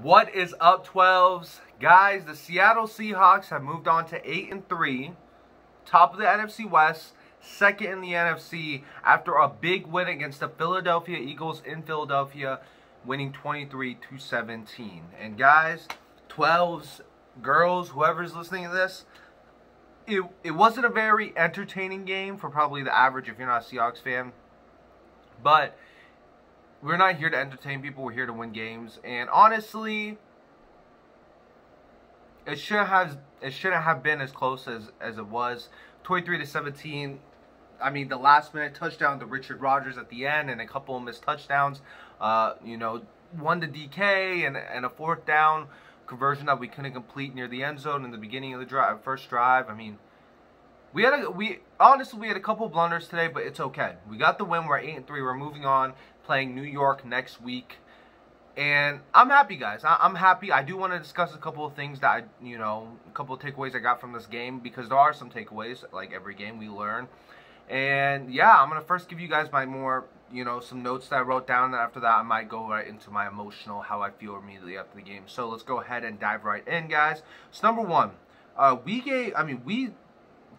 What is up, 12s? Guys, the Seattle Seahawks have moved on to 8-3, top of the NFC West, second in the NFC after a big win against the Philadelphia Eagles in Philadelphia, winning 23-17. And guys, 12s, girls, whoever's listening to this, it wasn't a very entertaining game for probably the average if you're not a Seahawks fan, but we're not here to entertain people. We're here to win games. And honestly, it shouldn't have been as close as it was. 23-17. I mean, the last minute touchdown to Richard Rodgers at the end, and a couple of missed touchdowns. One to DK and a fourth down conversion that we couldn't complete near the end zone in the beginning of the first drive. I mean, honestly we had a couple of blunders today, but it's okay. We got the win. We're 8-3. We're moving on, playing New York next week, and I'm happy, guys. I'm happy. I do want to discuss a couple of things that a couple of takeaways I got from this game, because there are some takeaways. Like every game, we learn. And yeah, I'm gonna first give you guys my more, some notes that I wrote down. And after that, I might go right into my emotional, how I feel immediately after the game. So let's go ahead and dive right in, guys. So number one, we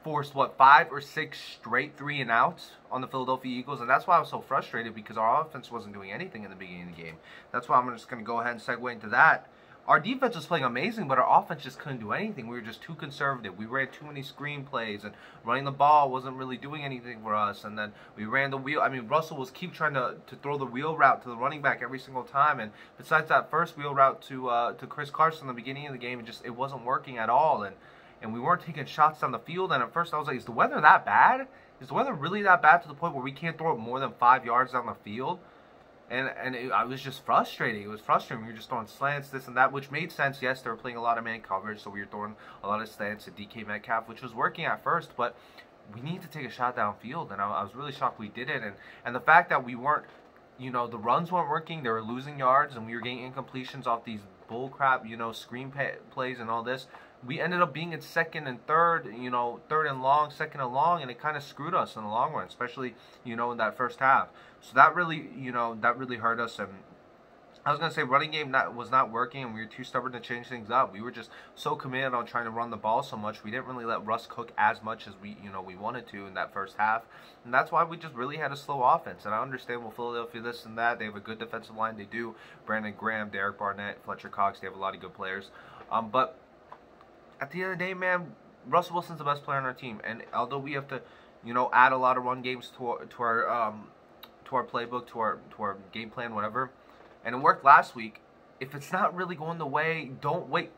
forced, 5 or 6 straight 3-and-outs on the Philadelphia Eagles, and that's why I was so frustrated, because our offense wasn't doing anything in the beginning of the game. That's why I'm just going to go ahead and segue into that. Our defense was playing amazing, but our offense just couldn't do anything. We were just too conservative. We ran too many screen plays, and running the ball wasn't really doing anything for us. And then we ran the wheel. I mean, Russell was keep trying to throw the wheel route to the running back every single time. And besides that first wheel route to Chris Carson in the beginning of the game, it wasn't working at all. And we weren't taking shots down the field. And at first I was like, is the weather that bad? Is the weather really that bad to the point where we can't throw it more than 5 yards down the field? I was just frustrating. It was frustrating. We were just throwing slants, this and that, which made sense. Yes, they were playing a lot of man coverage, so we were throwing a lot of slants to DK Metcalf, which was working at first, but we need to take a shot downfield, and I was really shocked we did it. And the fact that we weren't, the runs weren't working, they were losing yards, and we were getting incompletions off these bullcrap, screen plays and all this. We ended up being in second and third, third and long, second and long, and it kind of screwed us in the long run, especially, in that first half. So that really, that really hurt us. And I was going to say running game was not working, and we were too stubborn to change things up. We were just so committed on trying to run the ball so much. We didn't really let Russ cook as much as we wanted to in that first half. And that's why we just really had a slow offense. And I understand, well, Philadelphia this and that. They have a good defensive line. They do. Brandon Graham, Derek Barnett, Fletcher Cox. They have a lot of good players. But at the end of the day, man, Russell Wilson's the best player on our team. And although we have to, add a lot of run games to our playbook, to our game plan, whatever, and it worked last week. If it's not really going the way, don't wait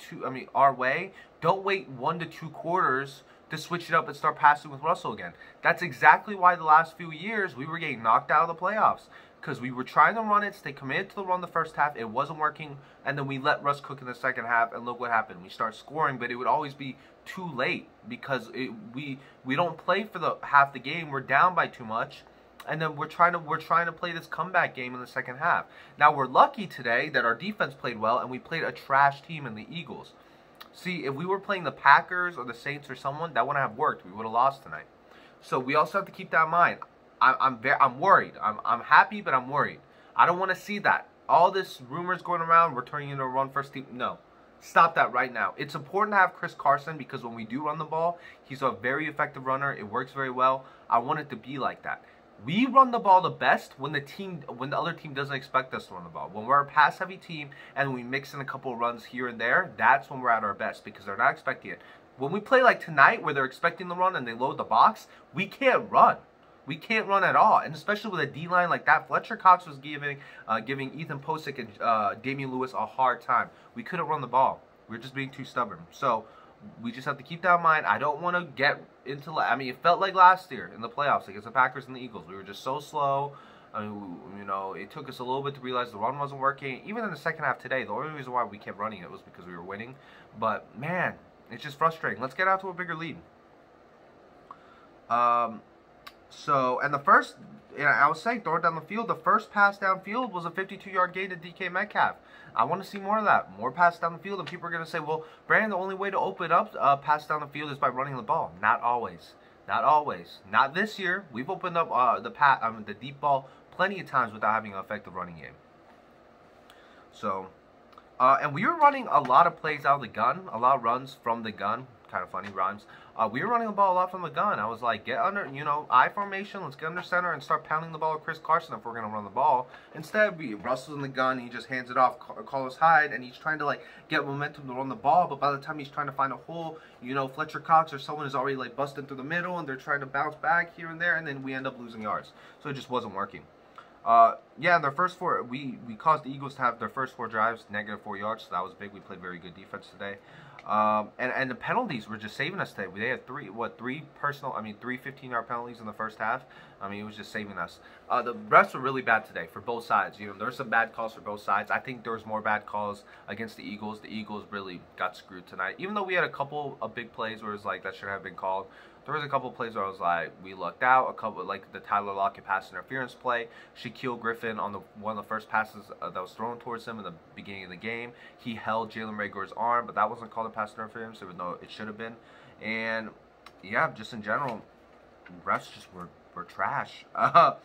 our way. Don't wait 1 to 2 quarters to switch it up and start passing with Russell again. That's exactly why the last few years we were getting knocked out of the playoffs, because we were trying to run it, stay committed to the run the first half. It wasn't working, and then we let Russ cook in the second half, and look what happened. We start scoring, but it would always be too late, because we don't play for the half the game. We're down by too much. And then we're trying to play this comeback game in the second half. Now, we're lucky today that our defense played well, and we played a trash team in the Eagles. See, if we were playing the Packers or the Saints or someone, that wouldn't have worked. We would have lost tonight. So we also have to keep that in mind. I'm worried. I'm happy, but I'm worried. I don't want to see that. All this rumors going around, we're turning into a run-first team. No. Stop that right now. It's important to have Chris Carson, because when we do run the ball, he's a very effective runner. It works very well. I want it to be like that. We run the ball the best when the other team doesn't expect us to run the ball. When we're a pass-heavy team and we mix in a couple of runs here and there, that's when we're at our best, because they're not expecting it. When we play like tonight, where they're expecting the run and they load the box, we can't run. We can't run at all, and especially with a D-line like that. Fletcher Cox was giving Ethan Posick and Damian Lewis a hard time. We couldn't run the ball. We were just being too stubborn. So we just have to keep that in mind. I don't want to get into, it felt like last year in the playoffs against the Packers and the Eagles. We were just so slow. It took us a little bit to realize the run wasn't working. Even in the second half today, the only reason why we kept running it was because we were winning. But, man, it's just frustrating. Let's get out to a bigger lead. And the first, I was saying, throw it down the field. The first pass downfield was a 52-yard gain to DK Metcalf. I want to see more of that. More pass down the field, and people are going to say, well, Brandon, the only way to open up pass down the field is by running the ball. Not always. Not always. Not this year. We've opened up the deep ball plenty of times without having an effective running game. So, And we were running a lot of plays out of the gun, a lot of runs from the gun. Kind of funny rhymes. We were running the ball a lot from the gun. I was like, get under, I formation. Let's get under center and start pounding the ball with Chris Carson if we're going to run the ball. Instead, Russell's in the gun. He just hands it off Carlos Hyde, and he's trying to, like, get momentum to run the ball. But by the time he's trying to find a hole, Fletcher Cox or someone is already, like, busting through the middle, and they're trying to bounce back here and there, and then we end up losing yards. So it just wasn't working. Yeah, their first four, we caused the Eagles to have their first 4 drives, -4 yards, so that was big. We played very good defense today. And the penalties were just saving us today. They had three 15-yard penalties in the first half. I mean, it was just saving us. The refs were really bad today for both sides. There were some bad calls for both sides. I think there was more bad calls against the Eagles. The Eagles really got screwed tonight. Even though we had a couple of big plays where it was like, that should have been called. There was a couple of plays where I was like, we lucked out. A couple, like the Tyler Lockett pass interference play. Shaquille Griffin on one of the first passes that was thrown towards him in the beginning of the game. He held Jalen Reagor's arm, but that wasn't called a pass interference, even though it should have been. And yeah, just in general, refs just were trash. And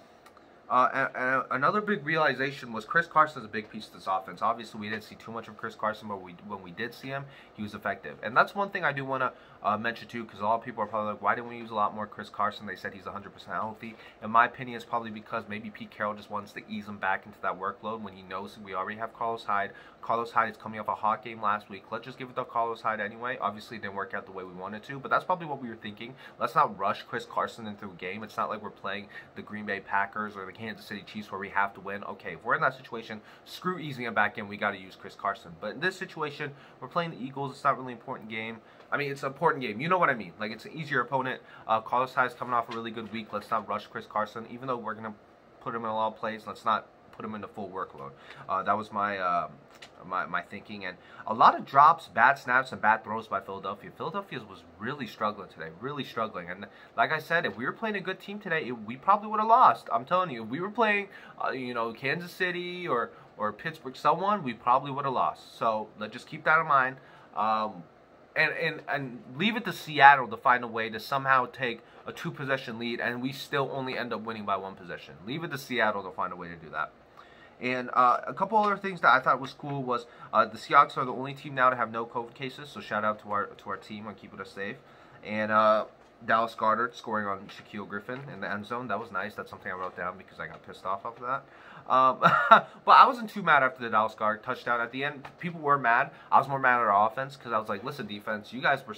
another big realization was Chris Carson's a big piece of this offense. Obviously, we didn't see too much of Chris Carson, but when we did see him, he was effective. And that's one thing I do want to mention, too, because a lot of people are probably like, why didn't we use a lot more Chris Carson? They said he's 100% healthy. In my opinion, it's probably because maybe Pete Carroll just wants to ease him back into that workload when he knows we already have Carlos Hyde. Carlos Hyde is coming off a hot game last week. Let's just give it to Carlos Hyde anyway. Obviously, it didn't work out the way we wanted to, but that's probably what we were thinking. Let's not rush Chris Carson into a game. It's not like we're playing the Green Bay Packers or the Kansas City Chiefs where we have to win. Okay, if we're in that situation, screw easing him back in. We got to use Chris Carson. But in this situation, we're playing the Eagles. It's not really an important game. I mean, it's an important game. You know what I mean. Like, it's an easier opponent. Carlos Hyde's coming off a really good week. Let's not rush Chris Carson. Even though we're going to put him in a lot of plays, let's not put him into full workload. That was my my thinking. And a lot of drops, bad snaps, and bad throws by Philadelphia. Philadelphia was really struggling today, really struggling. And like I said, if we were playing a good team today, we probably would have lost. I'm telling you, if we were playing, Kansas City or Pittsburgh, someone, we probably would have lost. So let's just keep that in mind. And leave it to Seattle to find a way to somehow take a 2-possession lead, and we still only end up winning by 1 possession. Leave it to Seattle to find a way to do that. And a couple other things that I thought was cool was the Seahawks are the only team now to have no COVID cases, so shout out to our team on keeping us safe. And Dallas Goedert scoring on Shaquille Griffin in the end zone. That was nice. That's something I wrote down because I got pissed off of that. But I wasn't too mad after the Dallas Goedert touchdown. At the end, people were mad. I was more mad at our offense because I was like, listen, defense, you guys were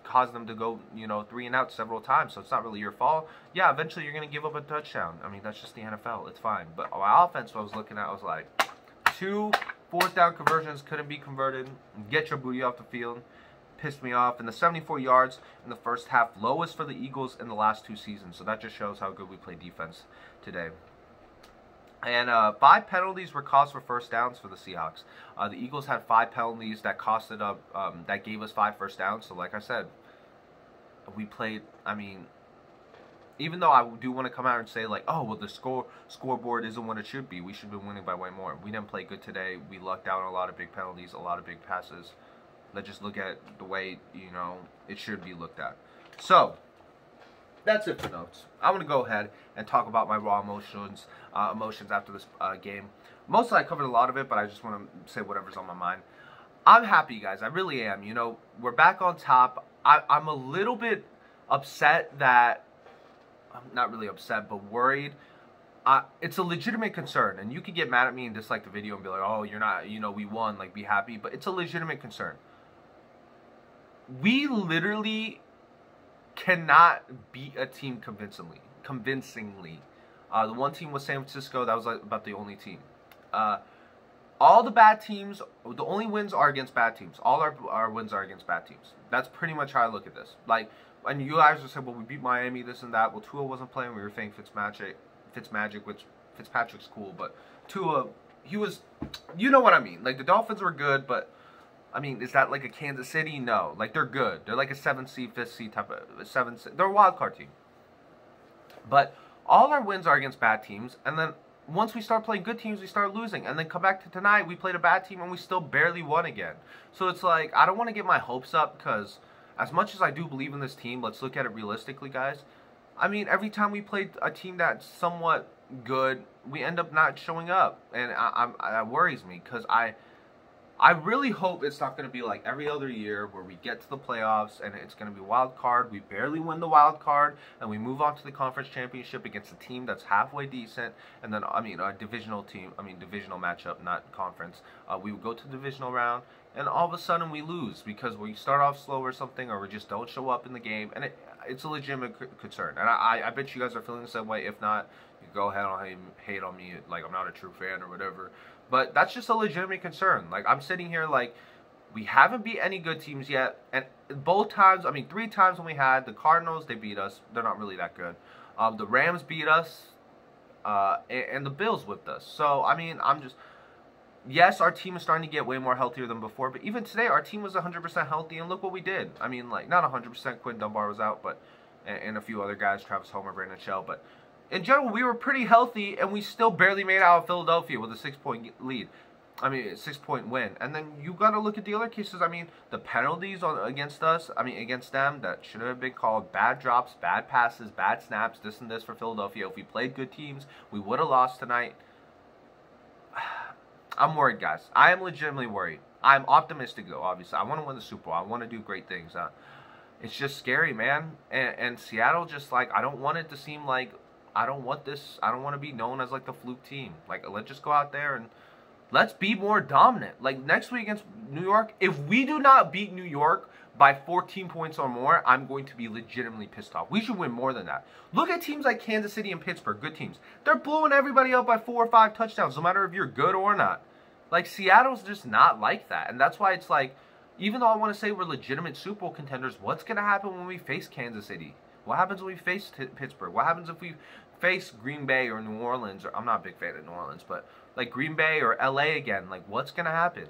causing them to go, 3 and out several times, so it's not really your fault. Yeah, eventually you're going to give up a touchdown. I mean, that's just the NFL. It's fine. But my offense, what I was looking at, I was like, 2 4th-down conversions couldn't be converted. Get your booty off the field. Pissed me off. And the 74 yards in the first half, lowest for the Eagles in the last 2 seasons. So that just shows how good we play defense today. And 5 penalties were caused for first downs for the Seahawks. The Eagles had 5 penalties that costed up, that gave us 5 first downs. So like I said, we played. I mean, even though I do want to come out and say like, oh well, the scoreboard isn't what it should be. We should have been winning by way more. We didn't play good today. We lucked out on a lot of big penalties, a lot of big passes. Let's just look at the way it should be looked at. So that's it for notes. I'm going to go ahead and talk about my raw emotions after this game. Mostly I covered a lot of it, but I just want to say whatever's on my mind. I'm happy, guys. I really am. We're back on top. I'm a little bit upset that, I'm not really upset, but worried. It's a legitimate concern, and you could get mad at me and dislike the video and be like, oh, you're not, we won, like, be happy. But it's a legitimate concern. We literally cannot beat a team convincingly. The one team was San Francisco. That was like about the only team. All the bad teams, the only wins are against bad teams. All our wins are against bad teams. That's pretty much how I look at this. Like, and you guys are saying, well, we beat Miami, this and that. Well, Tua wasn't playing. We were saying Fitzmagic, which Fitzpatrick's cool, but Tua, he was, you know what I mean. Like, the Dolphins were good, but I mean, is that like a Kansas City? No. Like, they're good. They're like a 7th seed, 5th seed type of 7th seed. They're a wild card team. But all our wins are against bad teams, and then once we start playing good teams, we start losing. And then come back to tonight, we played a bad team, and we still barely won again. So it's like, I don't want to get my hopes up, because as much as I do believe in this team, let's look at it realistically, guys. I mean, every time we played a team that's somewhat good, we end up not showing up. And that worries me, because I really hope it's not going to be like every other year where we get to the playoffs and it's going to be wild card. We barely win the wild card and we move on to the conference championship against a team that's halfway decent. And then, I mean, a divisional team, divisional matchup, not conference. We would go to the divisional round and all of a sudden we lose because we start off slow or something, or we just don't show up in the game. And it's a legitimate concern. And I bet you guys are feeling the same way. If not, you go ahead and hate on me like I'm not a true fan or whatever. But that's just a legitimate concern. Like, I'm sitting here like, we haven't beat any good teams yet. And both times, 3 times when we had the Cardinals, they beat us. They're not really that good. The Rams beat us. And the Bills whipped us. So, yes, our team is starting to get way more healthier than before. But even today, our team was 100% healthy. And look what we did. Not 100%. Quinn Dunbar was out, but and a few other guys, Travis Homer, Brandon Shell. But in general, we were pretty healthy, and we still barely made out of Philadelphia with a 6-point lead. 6-point win. And then you got to look at the other cases. The penalties against us, against them, that should have been called. Bad drops, bad passes, bad snaps, this and this for Philadelphia. If we played good teams, we would have lost tonight. I'm worried, guys. I am legitimately worried. I'm optimistic, though, obviously. I want to win the Super Bowl. I want to do great things. It's just scary, man. And Seattle just, like, I don't want it to seem like, I don't want to be known as, like, the fluke team. Like, let's just go out there and let's be more dominant. Like, next week against New York, if we do not beat New York by 14 points or more, I'm going to be legitimately pissed off. We should win more than that. Look at teams like Kansas City and Pittsburgh, good teams. They're blowing everybody up by 4 or 5 touchdowns, no matter if you're good or not. Like, Seattle's just not like that. And that's why it's like, even though I want to say we're legitimate Super Bowl contenders, what's going to happen when we face Kansas City? What happens when we face Pittsburgh? What happens if we face Green Bay or New Orleans? Or I'm not a big fan of New Orleans, but like Green Bay or LA again. Like, what's going to happen?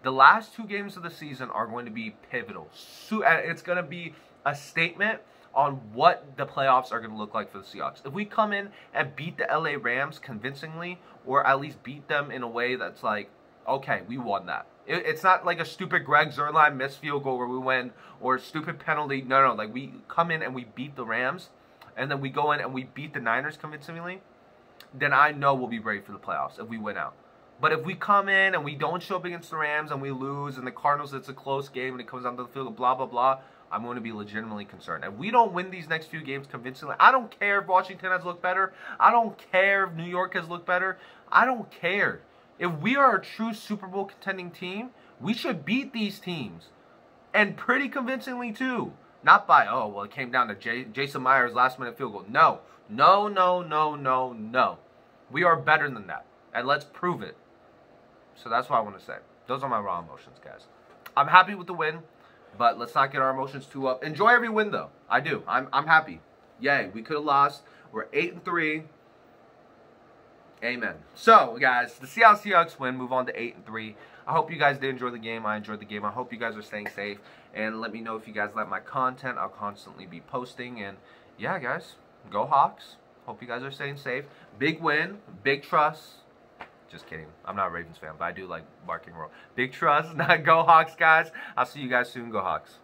The last 2 games of the season are going to be pivotal. It's going to be a statement on what the playoffs are going to look like for the Seahawks. If we come in and beat the LA Rams convincingly, or at least beat them in a way that's like, okay, we won that. It's not like a stupid Greg Zuerlein missed field goal where we win, or a stupid penalty. No. Like, we come in and we beat the Rams, and then we go in and we beat the Niners convincingly, then I know we'll be ready for the playoffs if we win out. But if we come in and we don't show up against the Rams and we lose, and the Cardinals, it's a close game and it comes down to the field, blah, blah, blah, I'm going to be legitimately concerned. If we don't win these next few games convincingly, I don't care if Washington has looked better. I don't care if New York has looked better. I don't care. If we are a true Super Bowl contending team, we should beat these teams. And pretty convincingly, too. Not by, oh, well, it came down to Jason Myers' last-minute field goal. No. No. We are better than that. And let's prove it. So that's what I want to say. Those are my raw emotions, guys. I'm happy with the win, but let's not get our emotions too up. Enjoy every win, though. I do. I'm happy. Yay. We could have lost. We're 8-3. Amen. So, guys, the Seattle Seahawks win. Move on to 8-3. I hope you guys did enjoy the game. I enjoyed the game. I hope you guys are staying safe. And let me know if you guys like my content. I'll constantly be posting. And, yeah, guys, go Hawks. Hope you guys are staying safe. Big win. Big trust. Just kidding. I'm not a Ravens fan, but I do like barking roll. Big trust. Go Hawks, guys. I'll see you guys soon. Go Hawks.